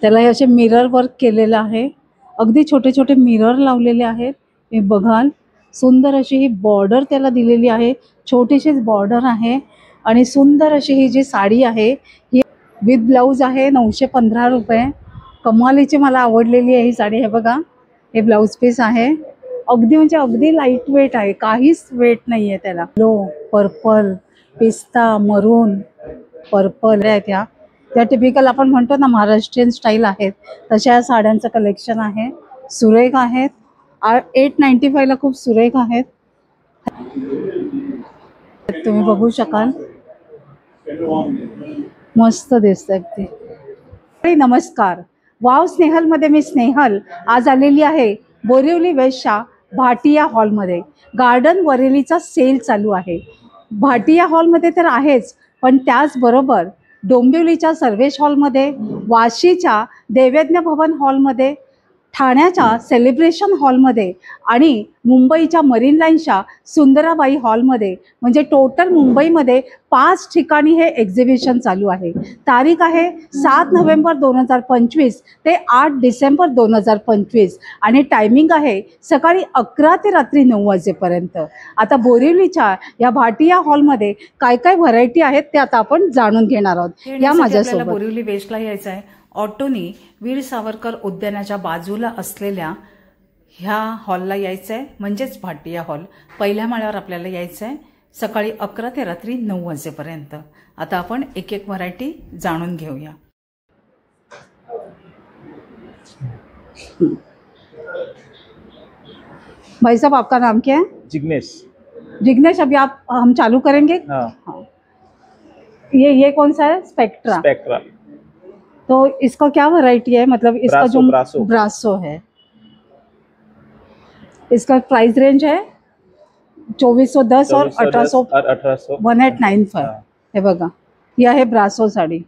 त्याला हे असे मिरर वर्क केलेलं आहे. अगदी छोटे छोटे मिरर लावलेले आहेत. हे बघाल सुंदर अशी ही बॉर्डर त्याला दिलेली आहे. छोटीशीच बॉर्डर आहे आणि सुंदर अशी ही जी साडी आहे ही विथ ब्लाऊज आहे 915 रुपये. कमालीची मला आवडलेली आहे ही साडी. हे बघा हे ब्लाऊज पीस आहे. अगदी म्हणजे अगदी लाईट वेट आहे, काहीच वेट नाही आहे त्याला. लो पर्पल, पिस्ता, मरून, पर्पल आहेत त्या टिपिकल आपण म्हणतो ना महाराष्ट्रीयन स्टाईल आहेत तशा साड्यांचं कलेक्शन आहे. सुरेख आहेत. 895 ला खूप सुरेख आहेत. तुम्ही बघू शकाल मस्त दिसतं अगदी. नमस्कार, वाव स्नेहलमध्ये मी स्नेहल आज आलेली आहे बोरिवली वेस्टच्या भाटिया हॉलमध्ये. गार्डन वरेलीचा सेल चालू आहे. भाटिया हॉलमध्ये तर आहेच, पण त्याचबरोबर डोंबिवलीच्या सर्वेश हॉलमध्ये, वाशीच्या देवयज्ञ भवन हॉलमध्ये, ठाण्याच्या सेलिब्रेशन हॉलमध्ये आणि मुंबईच्या मरीन लाईनच्या सुंदराबाई हॉलमध्ये, म्हणजे टोटल मुंबईमध्ये 5 ठिकाणी हे एक्झिबिशन चालू आहे. तारीख आहे 7 नोव्हेंबर 2025 ते 8 डिसेंबर 2025 आणि टायमिंग आहे सकाळी 11 ते रात्री 9 वाजेपर्यंत. आता बोरिवलीच्या या भाटिया हॉलमध्ये काय काय व्हरायटी आहेत ते आता आपण जाणून घेणार आहोत. या माझ्यासोबत. बोरिवली वेस्टला यायचं आहे. ऑटोनी वीर सावरकर उद्यानाच्या बाजूला असलेल्या ह्या हॉलला यायचं आहे, म्हणजेच भाटिया हॉल. पहिल्या माळ्यावर आपल्याला यायचं आहे सकाळी 11 ते रात्री 9 वाजेपर्यंत. आता आपण एक एक व्हरायटी जाणून घेऊया. भाई साहब आपका नाम क्या है? जिग्नेश. जिग्नेश, अभी आप हम चालू करेंगे. हाँ. ये कौन सा है? स्पेक्ट्रा. स्पेक्ट्रा. तो इसका क्या वैरायटी है, मतलब इसका जो ब्रासो है इसका प्राइस रेंज है 2410 और 1800 1895. हे बघा यह है ब्रासो साड़ी.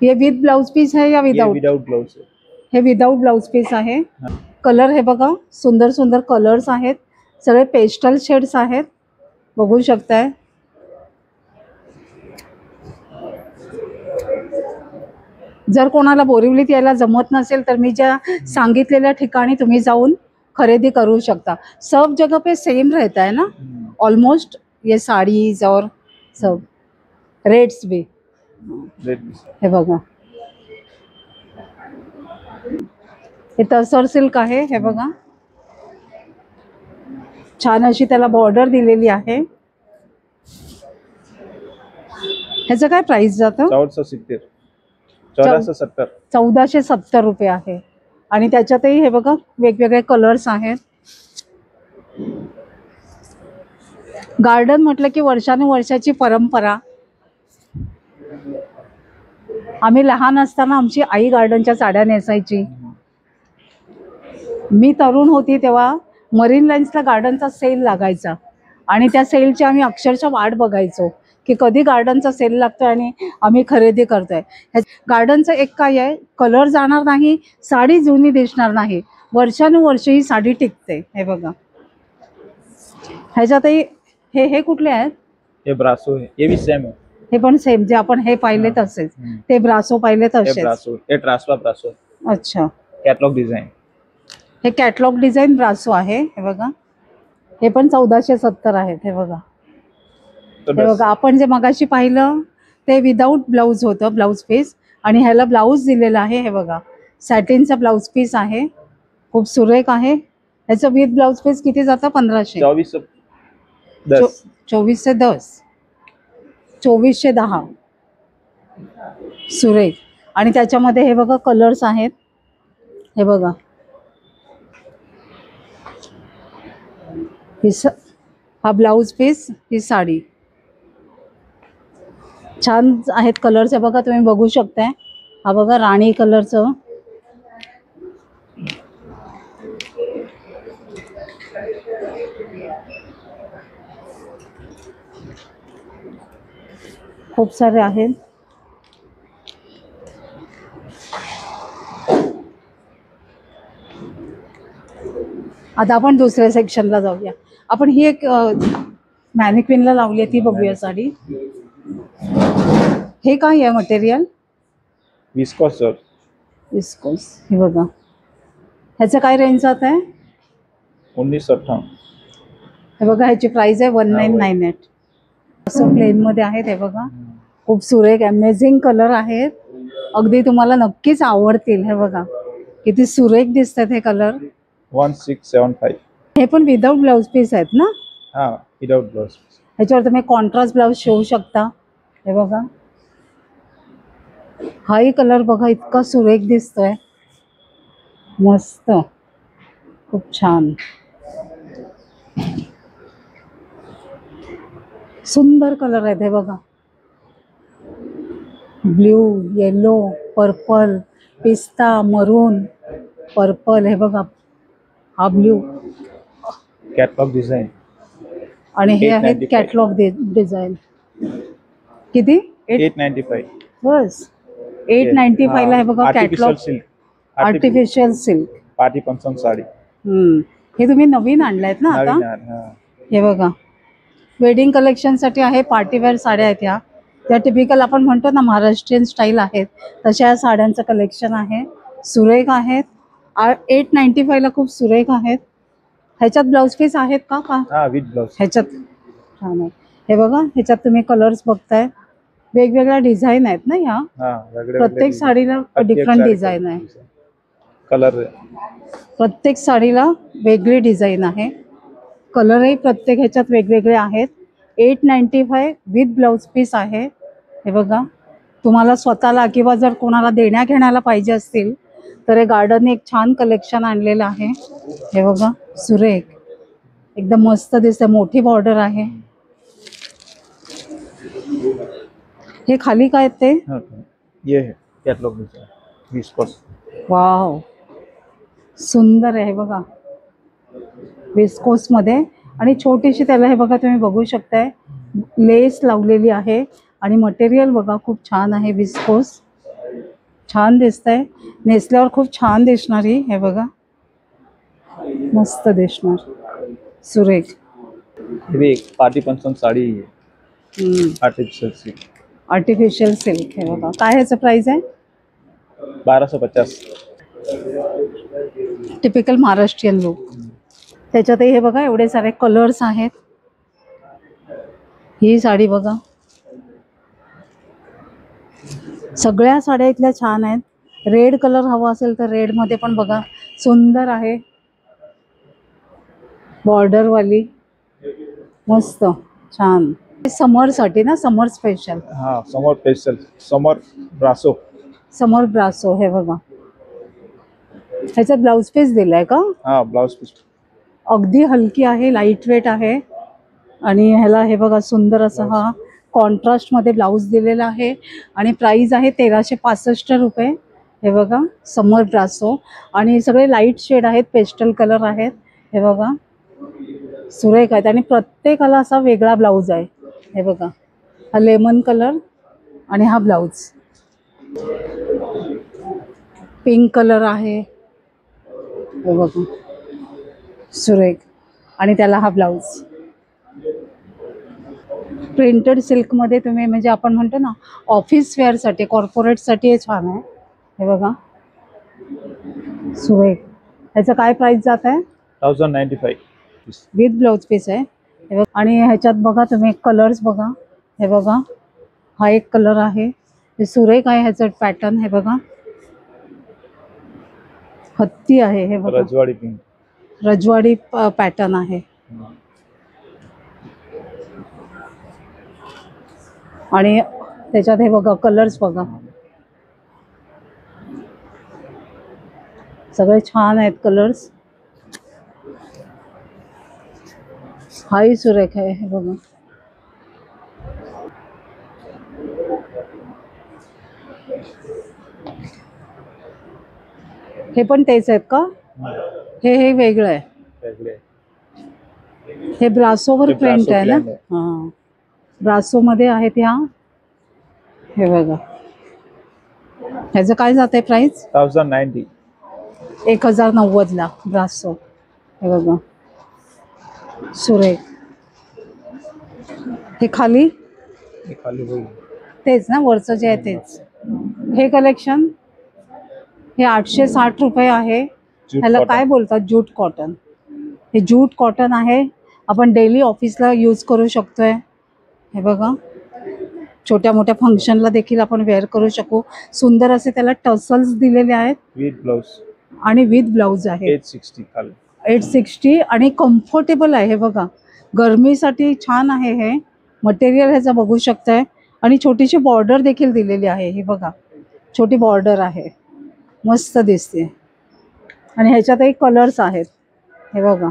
ये विथ ब्लाउज पीस है या विदाउट? Without blouse. हे विदाउट ब्लाउज पीस आहे. कलर हे बघा सुंदर सुंदर कलर्स आहेत. सगळे पेस्टल शेड्स आहेत, बघू शकताय. जर कोणाला बोरिवलीत यायला जमत नसेल तर मी ज्या सांगितलेल्या ठिकाणी तुम्ही जाऊन खरेदी करू शकता. सब जगह पे सेम रहता है ना ऑलमोस्ट, ये साड़ीज और सब रेट्स भी. हे बघा हे तसर सिल्क आहे. हे बघा छान अशी त्याला बॉर्डर दिलेली आहे. ह्याचं काय प्राइस जातं? 1470 रुपये आहे. आणि त्याच्यातही हे बघा वेगवेगळे कलर्स आहेत. गार्डन म्हटलं की वर्षानुवर्षाची परंपरा. आम्ही लहान असताना आमची आई गार्डनच्या साड्या नेसायची. मी तरुण होती तेव्हा मरीन लाईन्सला गार्डनचा सेल लागायचा आणि त्या सेलची आम्ही अक्षरशः वाट बघायचो की कधी गार्डनचा सेल लागतोय आणि आम्ही खरेदी करतोय. गार्डनचं एक काय आहे, कलर जाणार नाही, साडी जुनी दिसणार नाही, वर्षानुवर्ष ही साडी टिकते. हे बघा ह्याच्यातही हे कुठले आहेत? हे ब्रासो आहे. हे भी सेम आहे. हे पण सेम जे आपण हे पाहिले तसेच. ते ब्रासो पाहिले तसेच. हे ट्रान्सफर ब्रासो. अच्छा. Catalogue design. हे कॅटलॉग डिझाइन ब्रासो आहे. हे बघा हे पण 1470 आहेत. हे बघा हे बघा आपण जे मगाशी पाहिलं ते विदाउट ब्लाऊज होतं, ब्लाऊज पीस, आणि ह्याला ब्लाऊज दिलेला आहे. हे बघा सॅटिनचा ब्लाऊज पीस आहे, खूप सुरेख आहे. ह्याचं विथ ब्लाऊज पीस किती जातं? 1500. 2410 सुरेख. आणि त्याच्यामध्ये हे बघा कलर्स आहेत. हे बघा हा ब्लाऊज पीस, ही साडी छान आहेत. कलर्स हे बघा तुम्ही बघू शकताय. हा बघा राणी कलरचं. खूप सारे आहेत. आता आपण दुसऱ्या सेक्शनला जाऊया. आपण ही एक मॅनिक्विनला लावली ती बघूया साडी. हे काय आहे मटेरियल? Viscous sir. विस्कोस हे बघा. ह्याचं काय रेंज जात आहे? 1958. हे बघा ह्याची प्राइस आहे 1998. असं प्लेन मध्ये आहेत हे बघा. खूप सुरेख अमेझिंग कलर आहेत. अगदी तुम्हाला नक्कीच आवडतील. हे बघा किती सुरेख दिसतात हे कलर. 1675. हे पण विदाउट ब्लाउज पीस आहेत ना? हा, विदाउट ब्लाउज. ह्याच्यावर तुम्ही कॉन्ट्रास्ट ब्लाउज शिवू शकता. हे बघा हाही कलर बघा इतका सुरेख दिसतोय. मस्त, खूप छान, सुंदर कलर आहेत. हे बघा ब्ल्यू, येलो, पर्पल, पिस्ता, मरून, पर्पल. हे बघा हा ब्ल्यू कॅटलॉग डिझाईन. आणि हे आहेत 895. Catalogue design. किती? 895. बस 895 ला. हे बघा catalogue silk. Artificial silk. Party function sari. हे तुम्ही नवीन आणलायत ना आता? हे बघा वेडिंग कलेक्शन साठी आहे. पार्टीवेअर साड्या आहेत ह्या. त्या टिपिकल आपण म्हणतो ना महाराष्ट्रीयन स्टाईल आहेत तशा या साड्यांचं कलेक्शन आहे. सुरेख आहेत. 895 ला खूप सुरेख आहेत. ह्याच्यात ब्लाउज पीस आहेत का? हा, विथ ब्लाउज. ह्याच्यात छान आहे. हे बघा ह्याच्यात तुम्ही कलर्स बघताय. वेगवेगळ्या डिझाईन आहेत ना ह्या. प्रत्येक साडीला डिफरंट डिझाईन आहे. कलर प्रत्येक साडीला वेगळी डिझाईन आहे. कलरही प्रत्येक ह्याच्यात वेगवेगळे आहेत. 895 विथ ब्लाउज पीस आहे. हे बघा तुम्हाला स्वतःला किंवा जर कोणाला देण्या घेण्याला पाहिजे असतील तर हे गार्डनने एक छान कलेक्शन आणलेलं आहे. हे बघा सुरेख एकदम मस्त दिसते. मोठी बॉर्डर आहे. हे खाली काय ते? ये है कॅटलॉग डिझाईन. विस्कॉस. वाव सुंदर आहे. हे बघा विस्कोस मध्ये आणि छोटीशी त्याला हे बघा तुम्ही बघू शकताय लेस लावलेली आहे. आणि मटेरियल बघा खूप छान आहे. विस्कोस छान दिसतंय. नेसल्यावर खूप छान दिसणारी. हे बघा मस्त दिसणार. सुरेख. हे एक पार्टी फंक्शन साडी आहे. Artificial silk. Artificial silk. हे बघा काय ह्याचं प्राइस आहे? 1250. Typical Maharashtrian look. त्याच्यातही हे बघा एवढे सारे कलर्स आहेत. ही साडी बघा सगळ्या साड्या इथल्या छान आहेत. रेड कलर हवा असेल तर रेड मध्ये पण बघा सुंदर आहे. बॉर्डर वाली मस्त छान. समर साठी ना? समर स्पेशल. हा, समर स्पेशल. समर ब्रासो. समर ब्रासो. हे बघा ह्याच्यात ब्लाउज पीस दिलाय का? हा, ब्लाउज पीस. अगदी हलकी आहे. लाईट वेट आहे. आणि ह्याला हे बघा सुंदर असा हा कॉन्ट्रास्ट मध्ये ब्लाउज दिलेला आहे. आणि प्राइस आहे 1365 रुपये. हे बघा समर ब्रासो. आणि सगळे लाईट शेड आहेत. पेस्टल कलर आहेत. हे बघा सुरेख आहेत. आणि प्रत्येकाला असा वेगळा ब्लाउज आहे. हे बघा हा लेमन कलर आणि हा ब्लाउज पिंक कलर आहे. हे बघा सुरेख. आणि त्याला हा ब्लाउज प्रिंटेड सिल्क मध्ये तुम्ही म्हणजे आपण म्हणतो ना ऑफिस वेअर साठी कॉर्पोरेट साठी हे छान आहे. हे बघा सुरेख. ह्याचं काय प्राइस जात आहे? 1095 विथ ब्लाउज पीस आहे. हे बघा. आणि ह्याच्यात बघा तुम्ही कलर्स बघा. हे बघा हा एक कलर आहे. हे सुरेख आहे. ह्याचं पॅटर्न हे बघा हत्ती आहे. हे बघा रजवाडी पिंक. रजवाडी पॅटर्न आहे. आणि त्याच्यात हे बघा कलर्स बघा सगळे छान आहेत कलर्स. हाही सुरेख आहे. हे बघा हे पण तेच आहेत का? हे वेगळं आहे. हे ब्रासोवर प्रिंट आहे ना? हां ब्रासो मध्ये आहेत ह्या. हे बघा ह्याचं काय जात आहे प्राइस? 1090. 1090 ला ब्रासो. हे बघा सुरेख. हे खाली खाली होईल तेच ना वरचं जे आहे तेच. हे कलेक्शन हे 860 रुपये आहे. ह्याला cotton. काय बोलतात? Jute cotton. हे ज्यूट कॉटन आहे. आपण डेली ऑफिसला यूज करू शकतोय. हे बघा, छोट्या मोठ्या फंक्शनला देखील आपण वेअर करू शकू. सुंदर असे त्याला टसल्स दिलेले आहेत विथ ब्लाउज आणि विथ ब्लाउज आहे. 860 खाली. 860 आणि कम्फर्टेबल आहे. हे बघा, गरमीसाठी छान आहे. हे मटेरियल ह्याचं बघू शकताय आणि छोटीशी बॉर्डर देखील दिलेली आहे. हे बघा, छोटी बॉर्डर आहे, मस्त दिसते. आणि ह्याच्यातही कलर्स आहेत. हे बघा,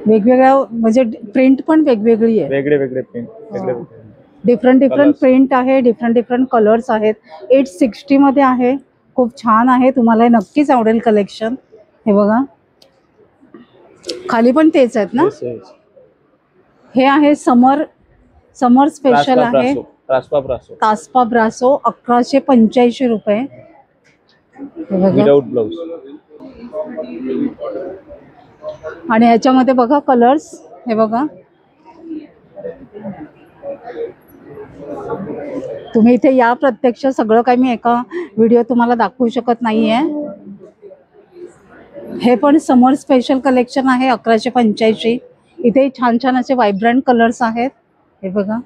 वेगवेगळ्या म्हणजे प्रिंट पण वेगवेगळी आहे. वेगळे वेगळे प्रिंट, वेगळे डिफरंट Colours. प्रिंट आहे, डिफरंट कलर्स आहेत. 860 मध्ये आहे. खूप छान आहे, तुम्हाला हे नक्कीच आवडेल कलेक्शन. हे बघा, खाली पण तेच आहेत ना. Yes, yes. हे आहे समर स्पेशल आहे. कास्पा ब्रासो 1185 रुपये. हे बघा, विदाउट ब्लाउज. आणि ह्याच्यामध्ये बघा कलर्स. हे बघा, तुम्ही इथे या, प्रत्यक्ष सगळं काही मी एका व्हिडिओ तुम्हाला दाखवू शकत नाहीये. हे पण समर स्पेशल कलेक्शन आहे 1185. इथे छान छान असे व्हायब्रंट कलर्स आहेत. हे बघा,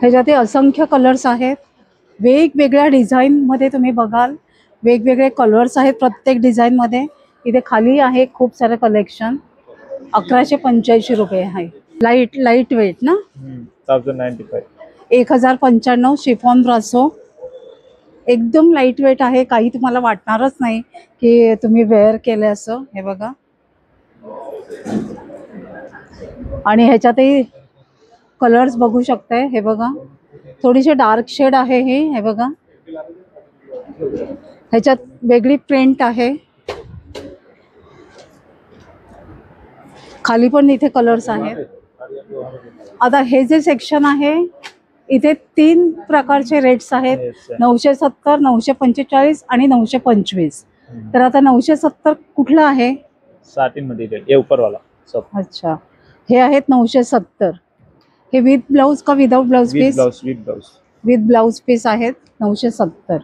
ह्याच्यात असंख्य कलर्स आहेत. वेगवेगळ्या डिझाईन मध्ये तुम्ही बघाल, वेगवेगळे कलर्स आहेत प्रत्येक डिझाईन मध्ये. इथे खाली आहे खूप सारे कलेक्शन. 1185 रुपये आहे. लाईट वेट ना. 1095. 1095 शिफॉन ब्रासो. एकदम लाईट वेट आहे, काही तुम्हाला वाटणारच नाही की तुम्ही वेअर केले असं. हे बघा, आणि ह्याच्यातही कलर्स बघू शकताय. हे बघा, थोडीशी डार्क शेड आहे ही. हे बघा, ह्याच्यात वेगळी प्रिंट आहे. खाली पण इथे कलर्स आहेत. आता हे जे सेक्शन आहे, इथे 3 प्रकारचे रेट्स आहेत. 970, 945 आणि 925. तर आता 970 कुठलं आहे? साटिन मटेरियल, ये ऊपर वाला सब. अच्छा, हे आहेत 970. हे विथ ब्लाउज का without blouse piece? With blouse piece आहेत 970.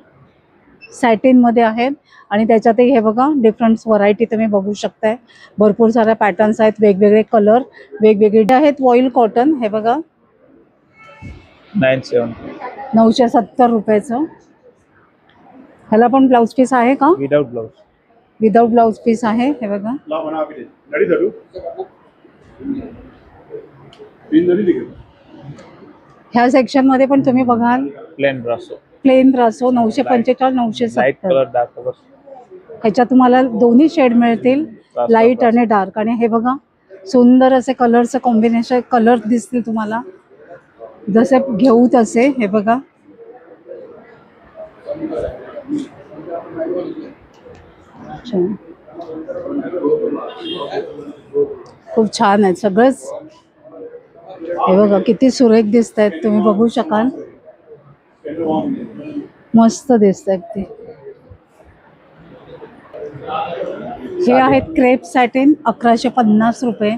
सॅटिन मध्ये आहेत. आणि त्याच्यातही हे बघा, डिफरंट व्हरायटी तुम्ही बघू शकताय. भरपूर साऱ्या पॅटर्न्स आहेत, वेगवेगळे कलर, वेगवेगळे आहेत. Voile cotton. हे बघा, 970 रुपयाचं. ह्याला पण ब्लाउज पीस आहे का? Without blouse. Without blouse piece आहे. हे बघा, ह्या सेक्शन मध्ये पण तुम्ही बघाल प्लेन ब्रासो 945, 970. ह्याच्यात तुम्हाला दोन्ही शेड मिळतील, लाईट आणि डार्क. आणि हे बघा, सुंदर असे कलरचं कॉम्बिनेशन, कलर दिसतील तुम्हाला जसे घेऊ तसे. हे बघा, खूप छान आहे सगळंच. हे बघा, किती सुरेख दिसत आहेत, तुम्ही बघू शकाल. मस्त दिसत आहेत ते. हे आहेत क्रेप सॅटिन 1150 रुपये.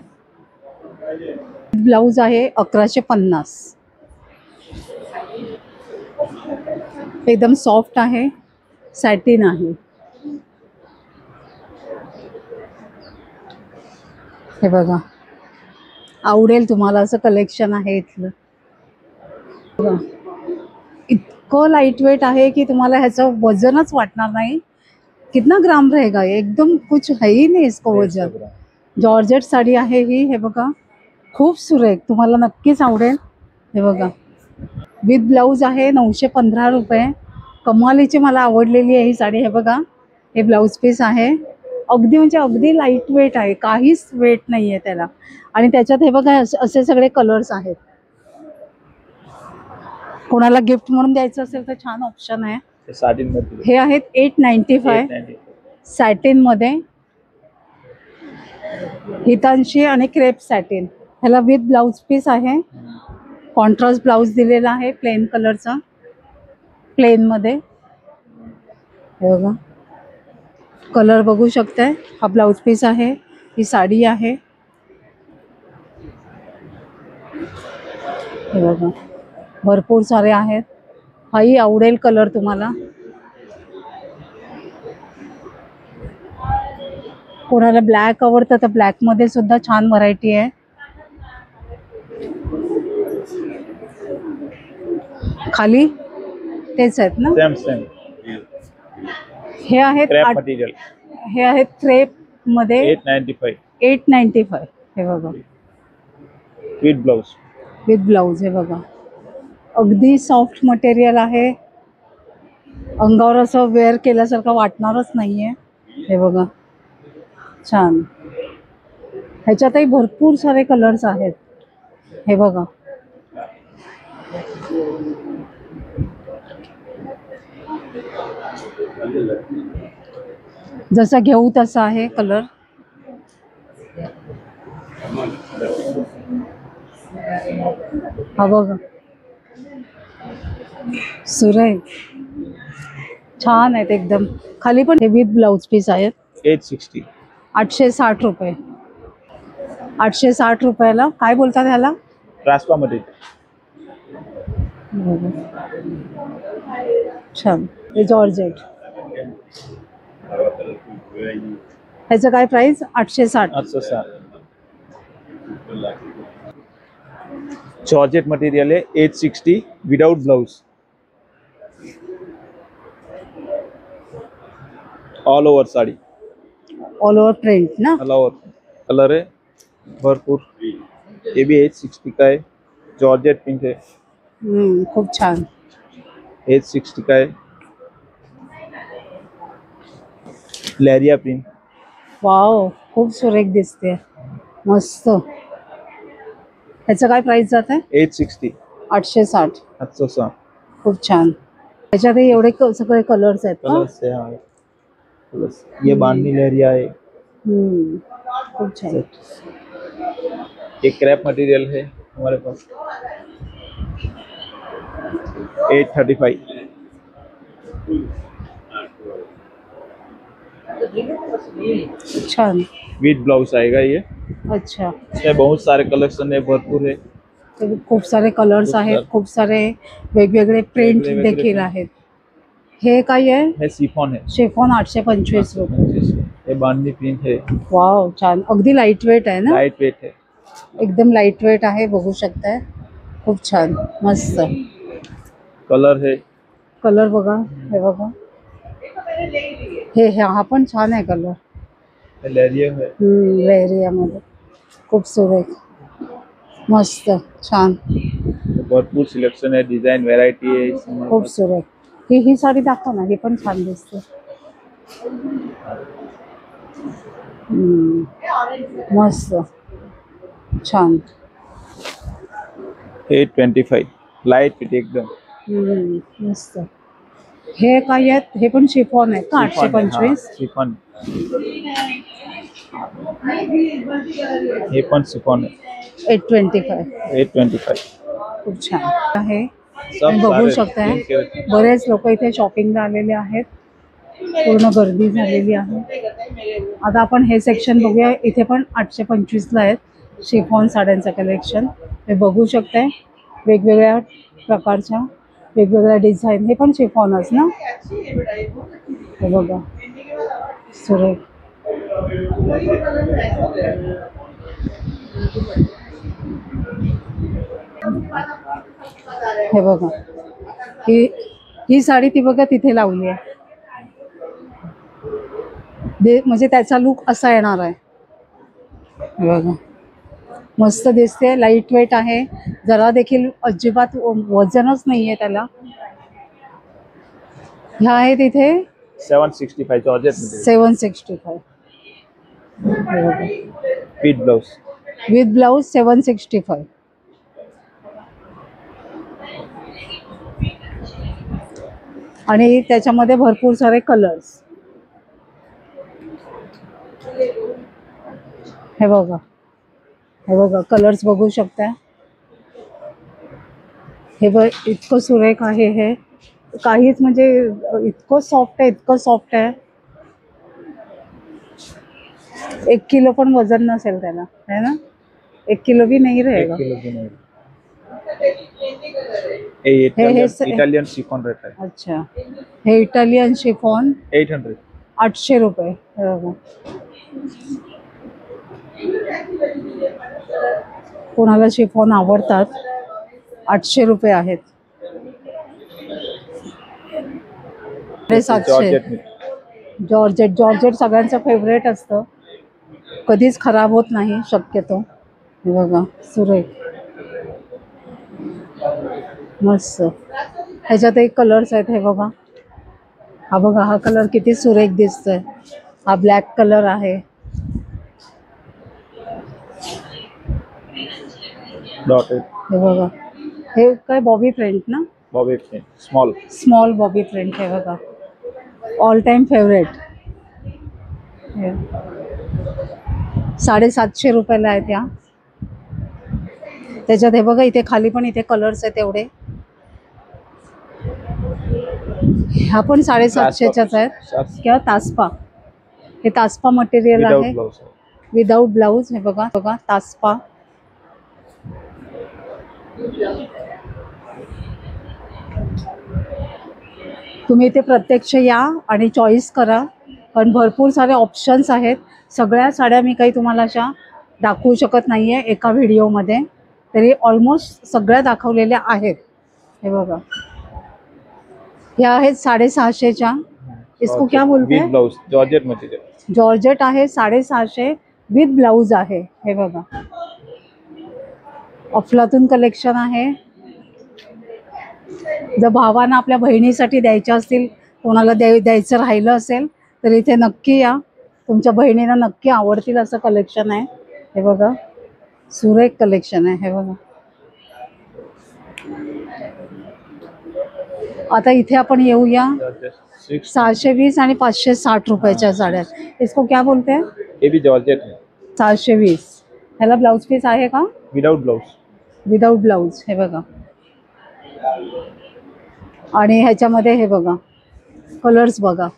ब्लाउज आहे 1150. एकदम सॉफ्ट आहे, सॅटिन आहे. हे बघा, आवडेल तुम्हाला असं कलेक्शन आहे इथलं. बघा, इतकं लाईट वेट आहे की तुम्हाला ह्याचं वजनच वाटणार नाही. कितना ग्राम रहेगा? एकदम कुछ है ही नाही इसको वजन. जॉर्जेट साडी आहे ही. हे बघा, खूप सुरेख, तुम्हाला नक्कीच आवडेल. हे बघा, विथ ब्लाऊज आहे 915 रुपये. कमालीची मला आवडलेली आहे ही साडी. हे बघा, हे ब्लाऊज पीस आहे. अगदी म्हणजे अगदी लाईट वेट आहे, काहीच वेट नाही आहे त्याला. आणि त्याच्यात हे बघा, असे सगळे कलर्स आहेत. कोणाला गिफ्ट म्हणून द्यायचं असेल तर छान ऑप्शन आहे. हे आहेत 895 सॅटिन मध्ये. हितांशी आणि क्रेप सॅटिन. ह्याला विथ ब्लाउज पीस आहे. कॉन्ट्रास्ट ब्लाउज दिलेला आहे प्लेन कलरचा. प्लेन मध्ये, हे बघा कलर बघू शकताय. हा ब्लाउज पीस आहे, ही साडी आहे. हे बघा भरपूर सारे आहेत. हाही आवडेल कलर तुम्हाला. कोणाला ब्लॅक आवडतं तर ब्लॅक मध्ये सुद्धा छान व्हरायटी आहे. खाली तेच आहेत ना. सेम सेम हे आहेत क्रॅप मटेरियल. हे आहेत क्रेप मध्ये 895 895. हे बघा विथ ब्लाउज. With blouse. हे बघा अगदी सॉफ्ट मटेरियल आहे. अंगावर असं वेअर केल्यासारखं वाटणारच नाहीये. हे बघा छान. ह्याच्यातही भरपूर सारे कलर्स आहेत. हे बघा जसा घेऊ तसा आहे कलर. हा बघा सुरेख छान आहेत एकदम. खाली पण हे विथ ब्लाउज पीस आहेत. 860 860 रुपये. 860 रुपयाला. काय बोलतात ह्याला? Transform material. छान. हे जॉर्जेट. ह्याचं काय प्राइस? 860. 860. जॉर्जेट मटेरियल है 860 without blouse. All over sari. All over print ना. ऑल ओवर कलर है भरपूर. ये भी 860 का है. जॉर्जेट प्रिंट है. खूप छान. 860 का है. लहरिया प्रिंट. वाव खूप सुरेख दिसते. मस्त. ह्याचं काय प्राइस जात आहे? 860. 860. 860. खूप छान. ह्याच्यातही एवढे सगळे कलर्स आहेत का? कलर्स है. हाँ कलर्स. ये बांधनी लहरिया है. खूप छान. ये क्रैप मटेरियल है हमारे पास. 835. छान. विथ ब्लाउज आएगा ये. अच्छा. इसमें बहुत सारे कलेक्शन है. भरपूर है. तर खूप सारे कलर्स आहेत. खूप सारे वेगवेगळे प्रिंट देखील आहेत. हे काय आहे? है शिफॉन है. शिफॉन 825 रुपये. ये बांधनी प्रिंट है. वाव छान. अगदी लाईट वेट आहे ना. लाइट वेट है. एकदम लाईट वेट आहे. बघू शकताय. खूप छान मस्त. कलर है. कलर बघा. हे बघा हे हा पण छान आहे कलर. लहरिया है. लेरियामध्ये खूप सुरेख मस्त छान. भरपूर सिलेक्शन है. डिजाइन वैरायटी है इसमें. खूप सुरेख. ही साडी दाखवा ना. ही पण छान दिसते. मस्त छान. 825 लाइट वेट एकदम. मस्त. हे काय आहेत? हे पण शिफॉन आहेत का? 825. शिफॉन. हे पण शिफॉन है. 825. 825. खूप छान आहे. सब बघू सारे शकताय print के. बरेच लोक इथे शॉपिंगला आलेले आहेत. पूर्ण गर्दी झालेली आहे. आता आपण हे सेक्शन बघूया. इथे पण 825ला आहेत शिफॉन साड्यांचं कलेक्शन. हे बघू शकताय वेगवेगळ्या प्रकारच्या वेगवेगळ्या डिझाईन. हे पण शिफॉनच ना. हे बघा सुरेख. हे बघा ही साडी ती बघा तिथे लावली आहे. म्हणजे त्याचा लुक असा येणार आहे. हे बघा मस्त दिसते. लाईट वेट आहे. जरा देखील अजिबात वजनच नाहीये त्याला. ह्या आहेत इथे 765 georgette 765. With blouse. With blouse 765. आणि त्याच्यामध्ये भरपूर सारे कलर्स. हे बघा. हे बघा कलर्स बघू शकता. हे बघ इतकं सुरेख आहे. हे काहीच म्हणजे इतकं सॉफ्ट आहे, इतकं सॉफ्ट आहे. 1 किलो पण वजन नसेल त्याला, है ना? 1 किलो भी नहीं 1 रहेगा. किलो की नहीं. ये इटालियन शिफॉन रहता है. अच्छा, हे इटालियन शिफॉन 800. 800 रुपये. हे बघा. कोणाला शिफॉन आवडतात, 800 रुपये आहेत. 700. जॉर्जेट में. जॉर्जेट सगळ्यांचं फेवरेट असतं, कधीच खराब होत नाही शक्यतो. हे बघा, सुरेख, मस्त. ह्याच्यात एक कलर्स आहेत, हे बघा. हा बघा, हा कलर किती सुरेख दिसतोय. हा ब्लॅक कलर आहे. डॉटेड. हे बघा, हे काय बॉबी प्रिंट ना? Bobby print small Bobby print. हे बघा, ऑल टाइम फेवरेट. 750 रुपयाला आहे त्या. त्याच्यात हे बघा, इथे खाली पण इथे कलर्स आहेत एवढे. ह्या पण 750च्याच आहेत. किंवा तासपा, हे तासपा मटेरियल आहे, विदाउट ब्लाऊज. हे बघा बघा, तासपा. तुम्ही इथे प्रत्यक्ष या आणि चॉईस करा, कारण भरपूर सारे ऑप्शन्स आहेत. सगळ्या साड्या मी काही तुम्हाला अशा दाखवू शकत नाही आहे एका व्हिडिओमध्ये, तरी ऑलमोस्ट सगळ्या दाखवलेल्या आहेत. हे बघा, ह्या आहेत 650च्या. इसको क्या बोलते हैं? ब्लाउज. Georgette material. जॉर्जेट आहे, 650 विथ ब्लाऊज आहे. हे बघा, अफलातून कलेक्शन आहे. जर भावांना आपल्या बहिणीसाठी द्यायच्या असतील, कोणाला द्यायचं राहिलं असेल तर इथे नक्की या, तुमच्या बहिणीला नक्की आवडतील असं कलेक्शन आहे. हे बघा, सुरेख कलेक्शन आहे. हे बघा, आता इथे आपण येऊया. 620 आणि 560 रुपयाच्या साड्या. इसको क्या बोलते हैं? ये भी जॉर्जेट है. 720. ह्याला ब्लाऊज पीस आहे का? Without blouse. Without blouse. हे बघा, आणि ह्याच्यामध्ये हे बघा, कलर्स बघा.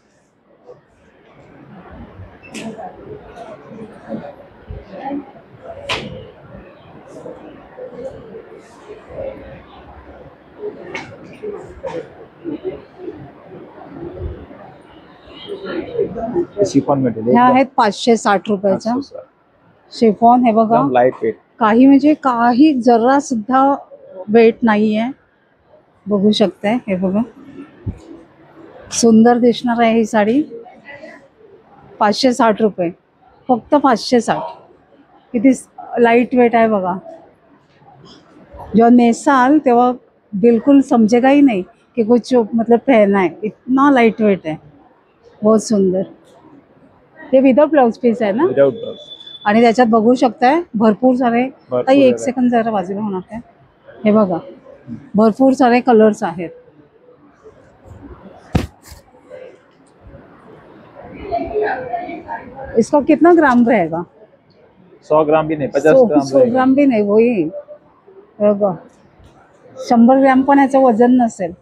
Chiffon material. ह्या आहेत 560 रुपयाच्या शिफॉन. हे बघा, लाईट वेट. काही म्हणजे काही जरा सुद्धा वेट नाही आहे, बघू शकताय. हे बघा, सुंदर दिसणार आहे ही साडी. 560 रुपये, फक्त 560. किती लाईट वेट आहे बघा. जेव्हा नेसाल तेव्हा बिल्कुल समजेगा ही नहीं कि कुछ मतलब पहना है, इतना लाइट वेट है, बहुत सुंदर. हे विदाउट ब्लाउज पीस आहे ना? Without blouse. आणि त्याच्यात बघू शकताय भरपूर सारे. ताई 1 सेकंद जरा बाजूला होणार काय. हे बघा, भरपूर सारे कलर्स आहेत. इसका कितना ग्राम रहेगा? 100 ग्राम भी नहीं, 50 ग्राम. 100 ग्राम भी नाही. वही बघा, 100 ग्रॅम पण याचं वजन नसेल.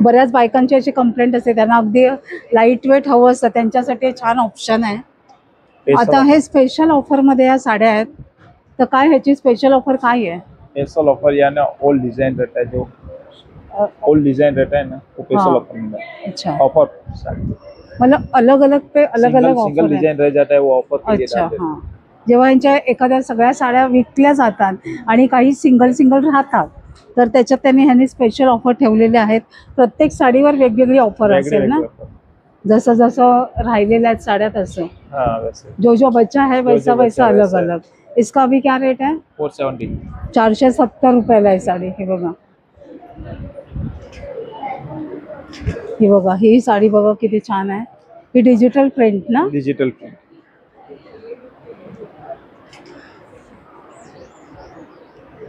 बऱ्याच बायकांची अशी कंप्लेंट असते, त्यांना अगदी लाईट वेट हवं असतं, त्यांच्यासाठी छान ऑप्शन आहे. आता हे स्पेशल ऑफर मध्ये या साड्या आहेत, तर काय ह्याची स्पेशल ऑफर काय आहे? स्पेशल ऑफर यानी ओल्ड डिजाइन रहता है, जो ओल्ड डिजाइन रहता है ना, वो स्पेशल ऑफर मिलता है. अच्छा, ऑफर मतलब अलग अलग पे अलग अलग ऑफर सिंगल डिजाइन रह जाता है, वो ऑफर के लिए अच्छा, रहता है. हां. जेव्हा यांच्या एखाद्या सगळ्या साड्या विकल्या जातात आणि काही सिंगल राहतात, तर त्याच्यात ह्यांनी स्पेशल ऑफर ठेवलेले आहेत. प्रत्येक साडीवर वेगवेगळी ऑफर असेल ना, जसं जसं राहिलेल्या आहेत साड्या तसं. जो बच्चा है वैसा वैसा अलग अलग. इसका अभी क्या रेट है? 470. 470 रुपयाला आहे साडी. हे बघा, ही बघा, ही साडी बघा किती छान आहे. ही डिजिटल प्रिंट ना? Digital print.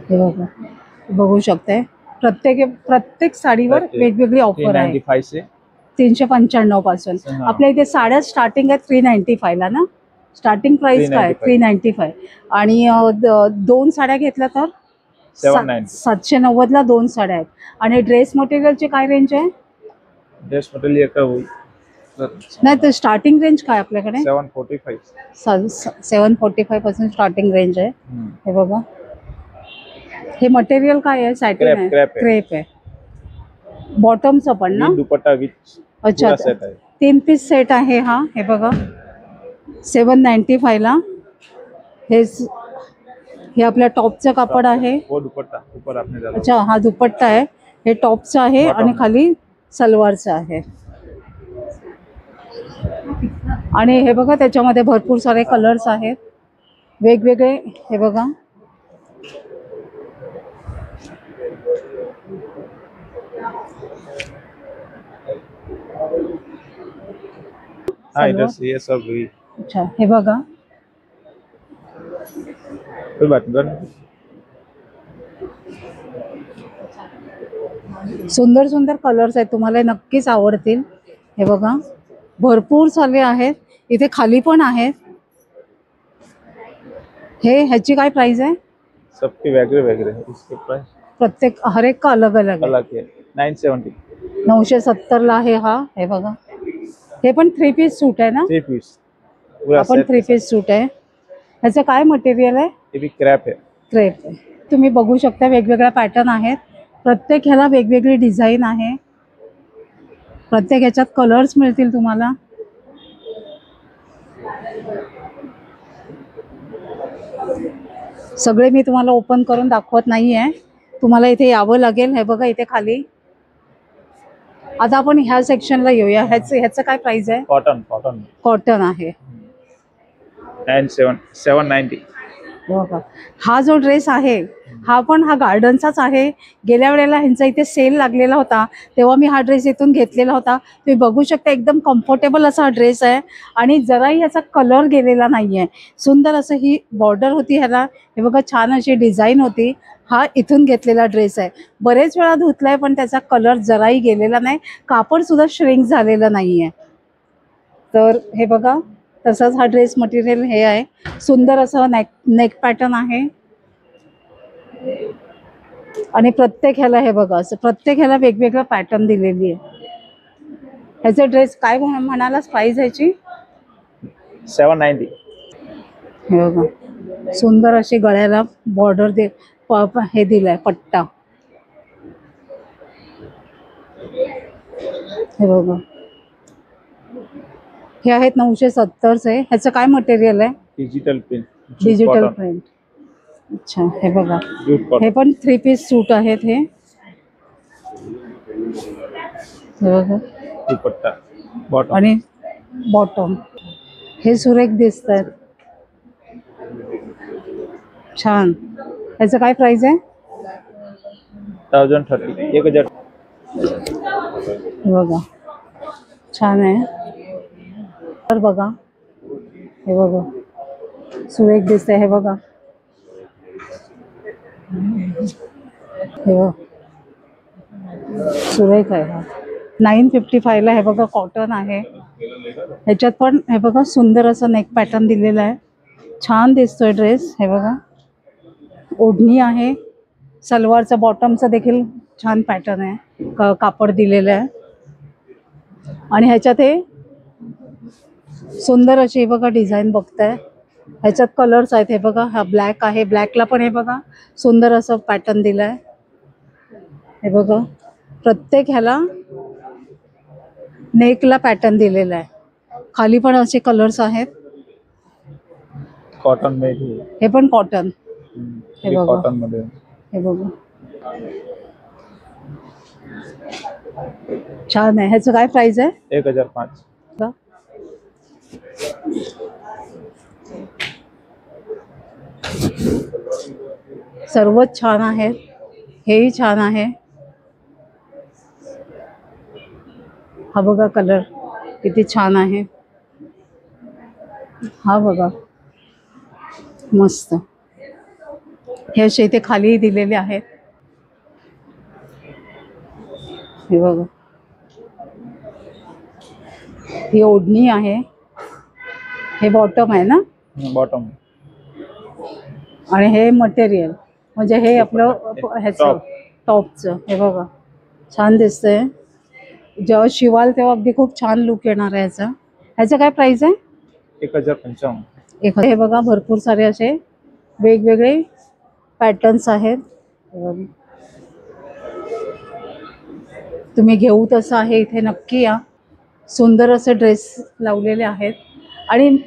हे बघा, बघू शकताय. प्रत्येक साडीवर वेगवेगळी ऑफर आहे. 395 से 395 पासून. आपल्या इथे साड्या स्टार्टिंग आहे 395 ला ना. स्टार्टिंग प्राइस काय? 395. आणि 2 साड्या घेतल्या तर 790. 790 ला 2 साड्या आहेत. आणि ड्रेस मटेरियलची काय रेंज आहे? ड्रेस मटेरियल एका होईल नाही तर स्टार्टिंग रेंज काय आपल्याकडे? 745. 745 पासून स्टार्टिंग रेंज आहे. हे बघा, हे मटेरियल काय आहे? सॅटिन आहे, क्रेप आहे. बॉटमचं पण ना? दुपट्टा विथ अच्छा, सेट आहे. 3 पीस सेट आहे हा. हे बघा 795 ला. हे आपल्या टॉपचं कापड आहे. वो दुपट्टा ऊपर आपने डाला. अच्छा, हा दुपट्टा आहे. हे टॉपचं आहे आणि खाली सलवारचं आहे. आणि हे बघा त्याच्यामध्ये भरपूर सारे कलर्स आहेत वेगवेगळे. हे बघा, हाँ इधर से ये सब भी. अच्छा, हे बघा कोई बात नहीं. सुंदर सुंदर कलर्स आहेत, तुम्हाला नक्कीच आवडतील. हे बघा भरपूर सारे आहेत. इथे खाली पण आहेत. ह्याची काय प्राइस आहे? सबके वेगळे वेगळे है. इसके प्राइस प्रत्येक हर एक का अलग अलग आहे. अलग है. 970. 970 ला आहे हा. हे बघा, हे पण 3 पीस सूट आहे ना? 3 पीस पूरा आपण सेट. 3 पीस सूट आहे. ह्याचं काय मटेरियल आहे? ये भी क्रैप है. क्रेप आहे. तुम्ही बघू शकता वेगवेगळ्या पॅटर्न आहेत. प्रत्येक ह्याला वेगवेगळी डिझाईन आहे. प्रत्येक ह्याच्यात कलर्स मिळतील तुम्हाला. सगळे मी तुम्हाला ओपन करून दाखवत नाहीये, तुम्हाला इथे यावं लागेल. हे बघा इथे खाली. आता आपण ह्या सेक्शनला येऊया. ह्याचं काय प्राइस आहे? कॉटन कॉटन आहे. 790. बघा, हा जो ड्रेस आहे हा गार्डनचाच आहे. गेल्या वेळेला ह्यांचा इथे सेल लागलेला होता तेव्हा मी हा ड्रेस इथून घेतलेला होता. तुम्ही बघू शकता एकदम कम्फर्टेबल असा हा ड्रेस आहे आणि जराही ह्याचा कलर गेलेला नाही आहे. सुंदर असं ही बॉर्डर होती ह्याला. हे बघा छान अशी डिझाईन होती. हा इथून घेतलेला ड्रेस आहे. बरेच वेळा धुतलाय पण त्याचा कलर जराही गेलेला नाही. कापड सुद्धा श्रिंक झालेलं नाही आहे. तर हे बघा तसंच हा ड्रेस मटेरियल हे आहे. सुंदर असं नेक पॅटर्न आहे. आणि प्रत्येक ह्याला हे बघा असं प्रत्येक ह्याला वेगवेगळं पॅटर्न दिलेली आहे. ह्याचे ड्रेस काय म्हणाला प्राइस ह्याची? 790. हे बघा सुंदर अशी गळ्याला बॉर्डर हे दिलाय पट्टा. हे बघा हे आहेत 970 आहे. ह्याचं काय मटेरियल आहे? Digital print. अच्छा, हे बघा हे पण 3 पीस सूट आहेत. हे बघा दुपट्टा बॉटम आणि बॉटम हे सुरेख दिसत आहेत. छान. ह्याचं काय प्राइस आहे? 1030. 1000. हे बघा छान आहे. तर बघा हे बघा सुरेख दिसते. हे बघा हे बघा सुरेख आहे हा. 955 ला. हे बघा कॉटन आहे. ह्याच्यात पण हे बघा सुंदर असं नेक पॅटर्न दिलेलं आहे. छान दिसतोय ड्रेस. हे बघा ओढणी आहे. सलवारचा बॉटमचा देखील छान पॅटर्न आहे. कापड दिलेलं आहे. आणि ह्याच्यात हे सुंदर अशी बघा डिझाईन बघताय. ह्याच्यात कलर्स आहेत. हे बघा हा ब्लॅक आहे. ब्लॅकला पण हे बघा सुंदर असं पॅटर्न दिलंय. हे बघा प्रत्येक ह्याला नेकला पॅटर्न दिलेला आहे. खाली पण असे कलर्स आहेत. कॉटन में हे पण कॉटन. हे बघा कॉटन मध्ये. हे बघा छान आहे. ह्याचं काय प्राइस आहे? 1005. सर्वच छान आहेत. हेही छान आहे. हा बघा कलर किती छान आहे. हा बघा मस्त. हे असे इथे खाली दिलेले आहेत. हे बघा ही ओढणी आहे. हे बॉटम आहे ना? बॉटम. आणि हे मटेरियल म्हणजे हे आपलं ह्याचं टॉपचं. हे बघा छान दिसतंय. जेव्हा शिवाल तेव्हा अगदी खूप छान लुक येणार आहे ह्याचा. ह्याचं काय प्राइस आहे? 1055. हे बघा भरपूर सारे असे वेगवेगळे पॅटर्न्स आहेत. तुम्ही घेऊ तसं आहे इथे नक्की या. सुंदर असे ड्रेस लावलेले आहेत. आणि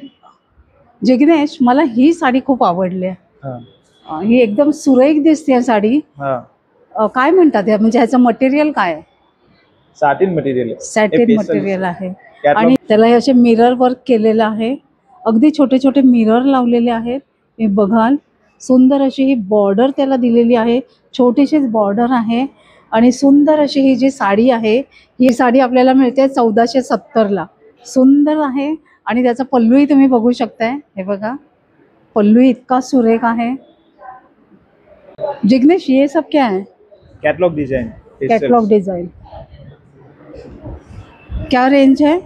जिग्नेश मला ही साडी खूप आवडली आहे. ही एकदम सुरेख दिसते साडी. काय म्हणतात म्हणजे ह्याचं मटेरियल काय आहे? Satin material. सॅटिन मटेरियल आहे आणि त्याला हे असे मिरर वर्क केलेलं आहे. अगदी छोटे छोटे मिरर लावलेले आहेत. हे बघाल सुंदर अशी ही बॉर्डर त्याला दिलेली आहे. छोटीशीच बॉर्डर आहे आणि सुंदर अशी ही जी साडी आहे ही साडी आपल्याला मिळते 1470ला. सुंदर आहे आणि त्याचा पल्लूही तुम्ही बघू शकताय. हे बघा पल्लू इतका सुरेख आहे. जिग्नेश ये सब क्या है? Catalogue design. Catalogue design. क्या रेंज है?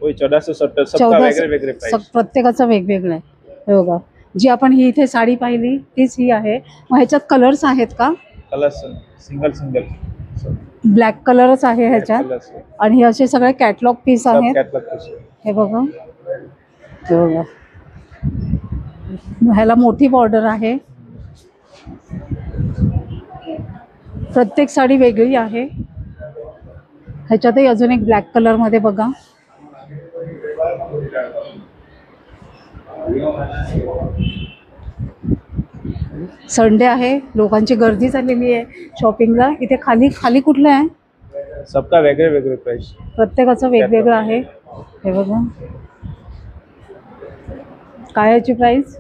कोई 1470. सबका वेगळे प्राइस. प्रत्येकाचा वेगवेगळा आहे. हे बघा जी आपण ही इथे साडी पाहिली तीच ही आहे. मग ह्याच्यात कलर्स आहेत का? कलर्स सिंगल ब्लॅक कलरच आहे ह्याच्यात आणि हे असे सगळे कॅटलॉग पीस आहेत. हे बघा हे बघा ह्याला मोठी बॉर्डर आहे. प्रत्येक साडी वेगळी आहे. ह्याच्यातही अजून एक ब्लॅक कलर मध्ये बघा. संडे आहे लोकांची गर्दी झालेली आहे शॉपिंगला. इथे खाली खाली कुठलं आहे? सबका वेगळे प्राइस. प्रत्येकाचं वेगवेगळं आहे. हे बघा काय याची प्राइस?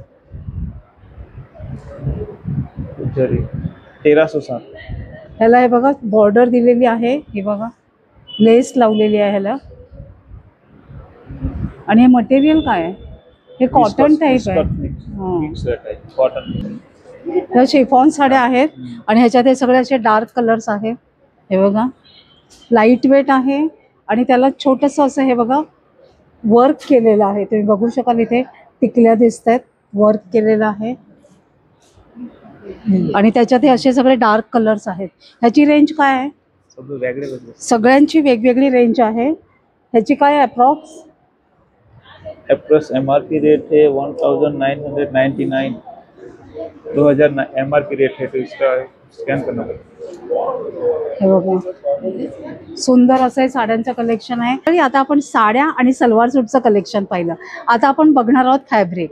1360. ह्याला हे बघा बॉर्डर दिलेली आहे. हे बघा लेस लावलेली आहे ह्याला. आणि हे मटेरियल काय आहे? हे कॉटन टाईप आहे. कॉटन. ह्या शिफॉन साड्या आहेत आणि ह्याच्यात हे सगळे असे डार्क कलर्स आहेत. हे बघा लाईट वेट आहे आणि त्याला छोटंसं असं हे बघा वर्क केलेलं आहे. तुम्ही बघू शकाल इथे टिकल्या दिसत आहेत. वर्क केलेलं आहे आणि त्याच्यात हे असे सगळे डार्क कलर्स आहेत. ह्याची रेंज काय आहे? सगळ्यांची वेगवेगळी रेंज आहे. ह्याची काय अप्रॉक्स? MRP रेट है 1999. 2000 MRP रेट है. तो इसका स्कॅन करना पड़ेगा. हे बघा सुंदर असं हे साड्यांचं कलेक्शन आहे. आणि आता आपण साड्या आणि सलवार सूटचं कलेक्शन पाहिलं. आता आपण बघणार आहोत फॅब्रिक.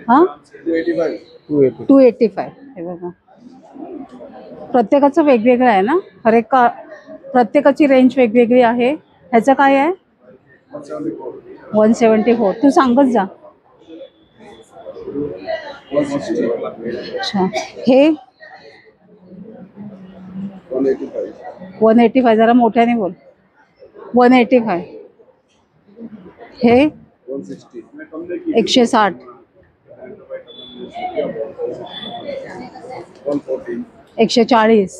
हां 285. हे बघा प्रत्येकाचं वेगवेगळं आहे ना. प्रत्येकाची रेंज वेगवेगळी आहे. ह्याचं काय आहे? 174. तू सांगत जा. अच्छा हे 185. जरा मोठ्याने बोल. 185. हे 160. 140.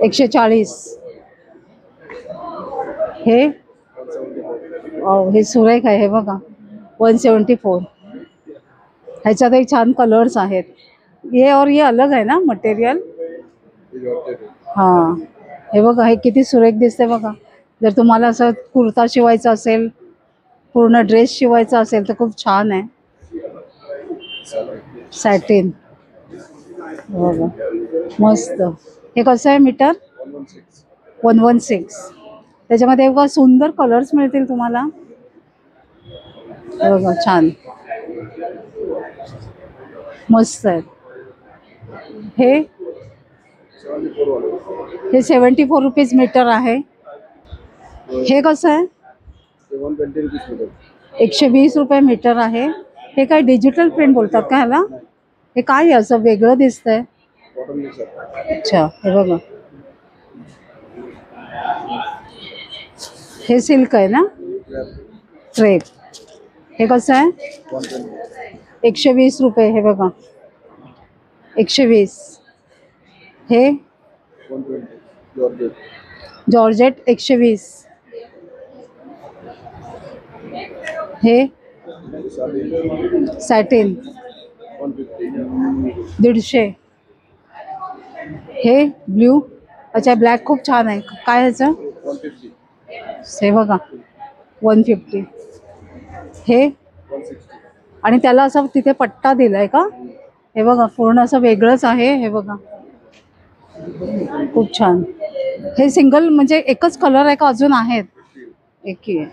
140. हे सुरेख आहे. हे बघा 174. ह्याच्यातही छान कलर्स आहेत. ये और ये अलग आहे ना मटेरियल. हां हे बघा हे किती सुरेख दिसते बघा. जर तुम्हाला असं कुर्ता शिवायचा असेल पूर्ण ड्रेस शिवायचा असेल तर खूप छान आहे. सॅटिन बघा मस्त. हे कसं आहे मीटर? 116. त्याच्यामध्ये बघा सुंदर कलर्स मिळतील तुम्हाला. बघा छान मस्त आहे. हे 74 रुपीज मीटर आहे. हे कसं आहे? 120 रुपये मीटर आहे. हे काय डिजिटल प्रिंट बोलतात का ह्याला? हे काय असं वेगळं दिसतंय? अच्छा हे बघा हे सिल्क आहे ना. क्रेप. हे कसं आहे? 120 रुपये. हे बघा 120. हे जॉर्जेट 120. हे सॅटिन 150. हे ब्ल्यू, अच्छा ब्लॅक खूप छान आहे. काय ह्याचं? हे बघा 150. हे आणि त्याला असं तिथे पट्टा दिलाय का? हे बघा पूर्ण असं वेगळंच आहे. हे बघा खूप छान. हे सिंगल म्हणजे एकच कलर आहे का अजून आहेत? एक आहे.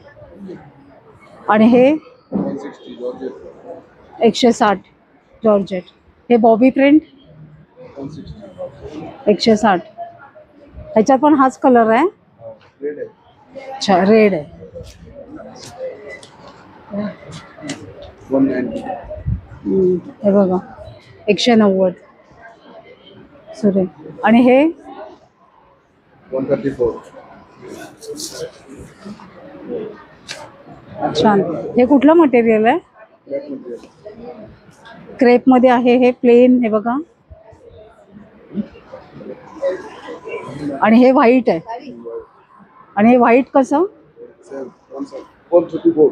आणि हे 160 जॉर्जेट. हे बॉबी प्रिंट 160. ह्याच्यात पण हाच कलर आहे. अच्छा रेड आहे. 190. हे बघा 190 सुरे. आणि हे 134. छान. हे कुठलं मटेरियल आहे? क्रेपमध्ये आहे. हे प्लेन. हे बघा. आणि हे व्हाईट आहे. आणि हे व्हाईट कसं? 134.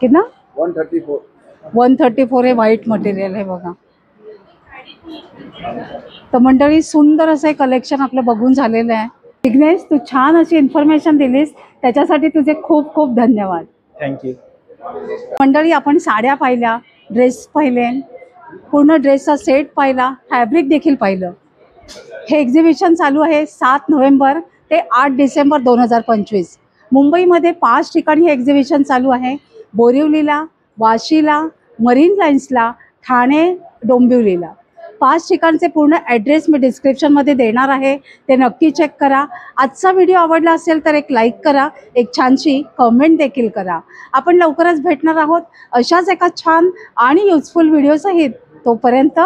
कितना? 134. 134 हे व्हाईट मटेरियल. हे बघा. तर मंडळी सुंदर असं कलेक्शन आपलं बघून झालेलं आहे. विघ्नेश, तू छान अशी इन्फॉर्मेशन दिलीस, त्याच्यासाठी तुझे खूप खूप धन्यवाद. थँक्यू. मंडळी आपण साड्या पाहिल्या, ड्रेस पाहिले, पूर्ण ड्रेसचा सेट पाहिला, फॅब्रिक देखील पाहिलं. हे एक्झिबिशन चालू आहे 7 नोव्हेंबर ते 8 डिसेंबर 2025. मुंबईमध्ये 5 ठिकाणी हे एक्झिबिशन चालू आहे. बोरिवलीला, वाशीला, मरीन लाईन्सला, ठाणे, डोंबिवलीला. 5 ठिकाणचे पूर्ण ॲड्रेस मी डिस्क्रिप्शनमध्ये देणार आहे, ते नक्की चेक करा. आजचा व्हिडिओ आवडला असेल तर एक लाईक करा, एक छानशी कमेंट देखील करा. आपण लवकरच भेटणार आहोत अशाच एका छान आणि युजफुल व्हिडिओसहित. तोपर्यंत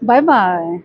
बाय बाय.